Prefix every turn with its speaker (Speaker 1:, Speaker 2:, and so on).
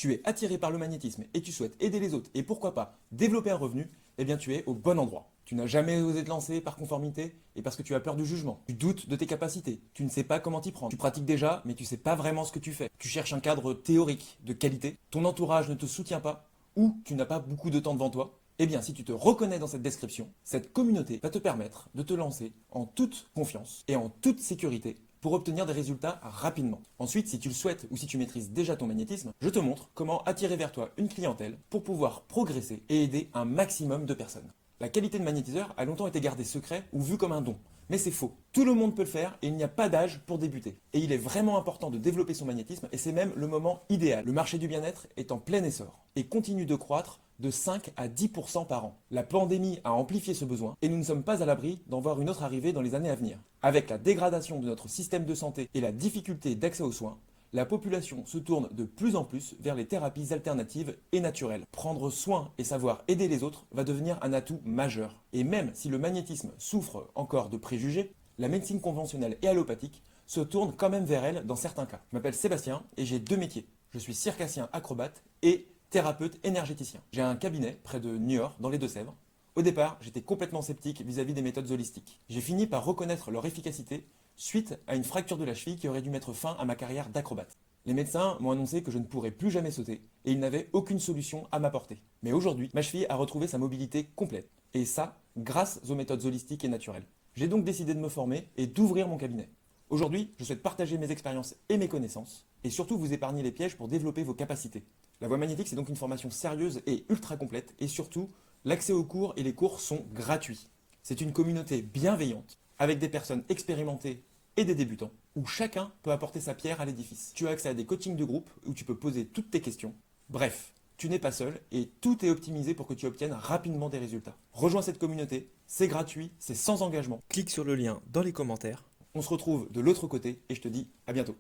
Speaker 1: tu es attiré par le magnétisme et tu souhaites aider les autres et pourquoi pas développer un revenu, eh bien tu es au bon endroit. Tu n'as jamais osé te lancer par conformité et parce que tu as peur du jugement. Tu doutes de tes capacités. Tu ne sais pas comment t'y prendre. Tu pratiques déjà, mais tu ne sais pas vraiment ce que tu fais. Tu cherches un cadre théorique de qualité. Ton entourage ne te soutient pas ou tu n'as pas beaucoup de temps devant toi. Eh bien, si tu te reconnais dans cette description, cette communauté va te permettre de te lancer en toute confiance et en toute sécurité pour obtenir des résultats rapidement. Ensuite, si tu le souhaites ou si tu maîtrises déjà ton magnétisme, je te montre comment attirer vers toi une clientèle pour pouvoir progresser et aider un maximum de personnes. La qualité de magnétiseur a longtemps été gardée secret ou vue comme un don. Mais c'est faux. Tout le monde peut le faire et il n'y a pas d'âge pour débuter. Et il est vraiment important de développer son magnétisme et c'est même le moment idéal. Le marché du bien-être est en plein essor et continue de croître de 5 à 10% par an. La pandémie a amplifié ce besoin et nous ne sommes pas à l'abri d'en voir une autre arriver dans les années à venir. Avec la dégradation de notre système de santé et la difficulté d'accès aux soins, la population se tourne de plus en plus vers les thérapies alternatives et naturelles. Prendre soin et savoir aider les autres va devenir un atout majeur. Et même si le magnétisme souffre encore de préjugés, la médecine conventionnelle et allopathique se tourne quand même vers elle dans certains cas. Je m'appelle Sébastien et j'ai 2 métiers. Je suis circassien acrobate et thérapeute énergéticien. J'ai un cabinet près de Niort, dans les Deux-Sèvres. Au départ, j'étais complètement sceptique vis-à-vis des méthodes holistiques. J'ai fini par reconnaître leur efficacité suite à une fracture de la cheville qui aurait dû mettre fin à ma carrière d'acrobate. Les médecins m'ont annoncé que je ne pourrais plus jamais sauter et ils n'avaient aucune solution à m'apporter. Mais aujourd'hui, ma cheville a retrouvé sa mobilité complète. Et ça, grâce aux méthodes holistiques et naturelles. J'ai donc décidé de me former et d'ouvrir mon cabinet. Aujourd'hui, je souhaite partager mes expériences et mes connaissances et surtout vous épargner les pièges pour développer vos capacités. La voie magnétique, c'est donc une formation sérieuse et ultra complète et surtout, l'accès aux cours et les cours sont gratuits. C'est une communauté bienveillante avec des personnes expérimentées et des débutants où chacun peut apporter sa pierre à l'édifice. Tu as accès à des coachings de groupe où tu peux poser toutes tes questions. Bref, tu n'es pas seul et tout est optimisé pour que tu obtiennes rapidement des résultats. Rejoins cette communauté, c'est gratuit, c'est sans engagement. Clique sur le lien dans les commentaires. On se retrouve de l'autre côté et je te dis à bientôt.